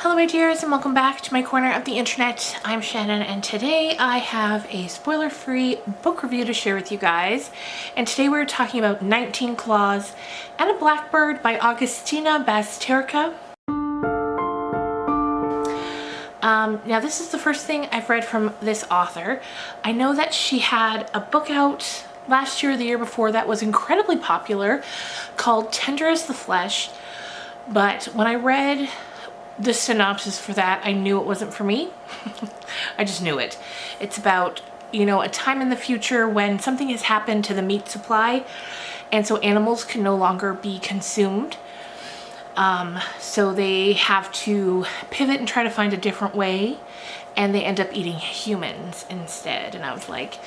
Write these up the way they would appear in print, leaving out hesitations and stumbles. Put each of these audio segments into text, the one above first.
Hello my dears, and welcome back to my corner of the internet. I'm Shannon, and today I have a spoiler-free book review to share with you guys. And today we're talking about 19 Claws and a Blackbird by Agustina Bazterrica. Now this is the first thing I've read from this author. I know that she had a book out last year or the year before that was incredibly popular called Tender as the Flesh, but when I read the synopsis for that, I knew it wasn't for me. I just knew it. It's about, a time in the future when something has happened to the meat supply, and so animals can no longer be consumed. So they have to pivot and try to find a different way, and they end up eating humans instead. And I was like,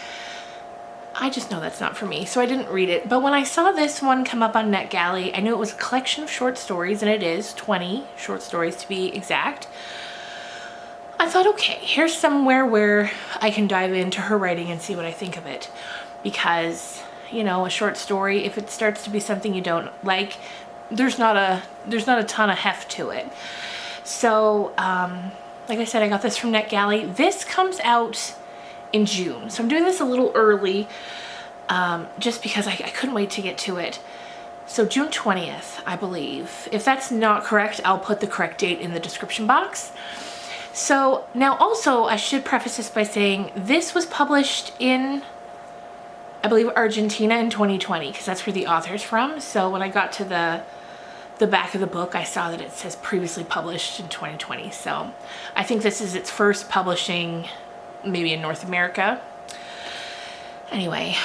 I just know that's not for me, so I didn't read it. But when I saw this one come up on NetGalley, I knew it was a collection of short stories, and it is 20 short stories to be exact. I thought, okay, here's somewhere where I can dive into her writing and see what I think of it. Because, a short story, if it starts to be something you don't like, there's not a ton of heft to it. So, like I said, I got this from NetGalley. This comes out in June, so I'm doing this a little early, just because I couldn't wait to get to it. So June 20th, I believe. If that's not correct, I'll put the correct date in the description box. So now also, I should preface this by saying this was published in, I believe, Argentina in 2020, because that's where the author's from. So when I got to the back of the book, I saw that it says previously published in 2020. So I think this is its first publishing maybe in North America. Anyway,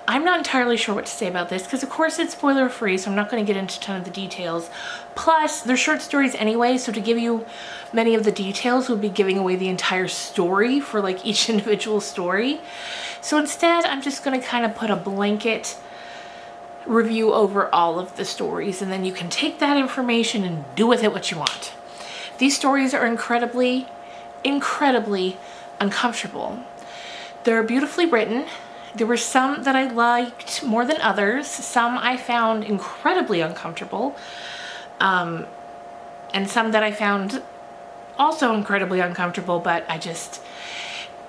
I'm not entirely sure what to say about this because of course it's spoiler free, so I'm not going to get into a ton of the details. Plus, they're short stories anyway, so to give you many of the details would be giving away the entire story for like each individual story. So instead, I'm just going to kind of put a blanket review over all of the stories, and then you can take that information and do with it what you want. These stories are incredibly uncomfortable. They're beautifully written. There were some that I liked more than others. Some I found incredibly uncomfortable. And some that I found also incredibly uncomfortable, but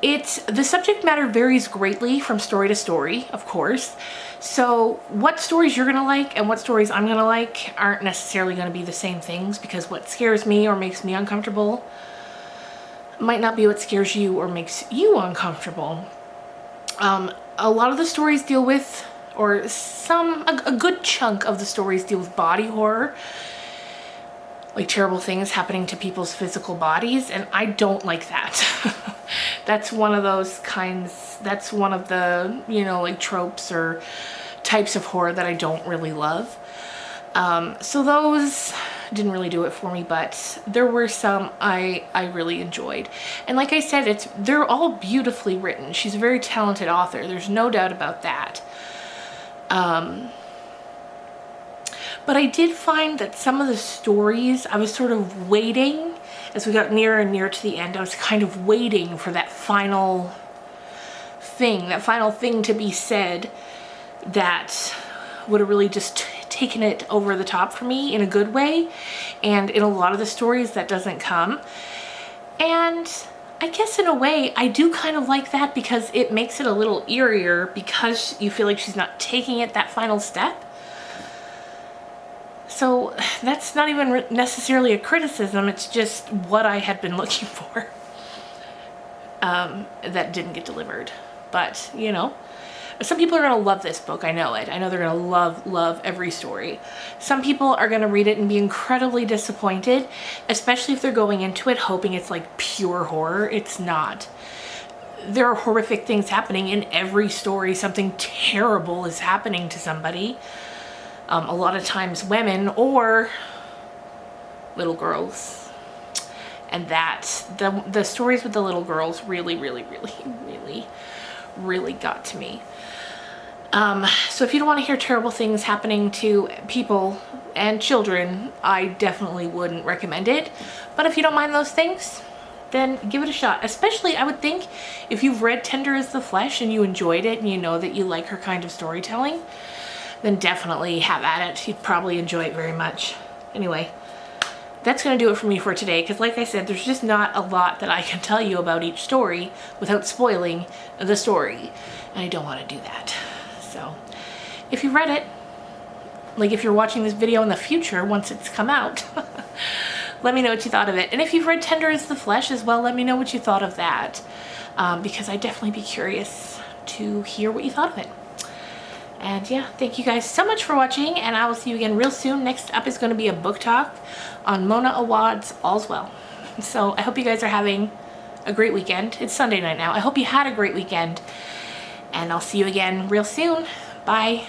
the subject matter varies greatly from story to story, of course. So what stories you're gonna like and what stories I'm gonna like aren't necessarily gonna be the same things, because what scares me or makes me uncomfortable might not be what scares you or makes you uncomfortable. A lot of the stories deal with, or a good chunk of the stories deal with body horror, like terrible things happening to people's physical bodies, and I don't like that. That's one of those kinds, that's one of the, like tropes or types of horror that I don't really love. So those didn't really do it for me, but there were some I really enjoyed. And like I said, they're all beautifully written. She's a very talented author. There's no doubt about that. But I did find that some of the stories, I was sort of waiting, as we got nearer and nearer to the end, I was kind of waiting for that final thing to be said that would have really just taken it over the top for me in a good way. And in a lot of the stories that doesn't come. And I guess in a way I do kind of like that, because it makes it a little eerier, because you feel like she's not taking it that final step. So that's not even necessarily a criticism, it's just what I had been looking for that didn't get delivered. But, some people are going to love this book, I know it. I know they're going to love every story. Some people are going to read it and be incredibly disappointed, especially if they're going into it hoping it's like pure horror. It's not. There are horrific things happening in every story. Something terrible is happening to somebody. A lot of times women or little girls. And the stories with the little girls really got to me. So if you don't want to hear terrible things happening to people and children, I definitely wouldn't recommend it. But if you don't mind those things, then give it a shot. Especially, I would think, if you've read Tender as the Flesh and you enjoyed it and you know that you like her kind of storytelling, then definitely have at it. You'd probably enjoy it very much. Anyway, that's going to do it for me for today, because like I said, there's just not a lot that I can tell you about each story without spoiling the story, and I don't want to do that. So if you read it, like if you're watching this video in the future once it's come out, let me know what you thought of it. And if you've read Tender as the Flesh as well, let me know what you thought of that, because I'd definitely be curious to hear what you thought of it. And yeah, thank you guys so much for watching, and I will see you again real soon. Next up is going to be a book talk on Mona Awad's All's Well. So I hope you guys are having a great weekend. It's Sunday night now. I hope you had a great weekend, and I'll see you again real soon. Bye.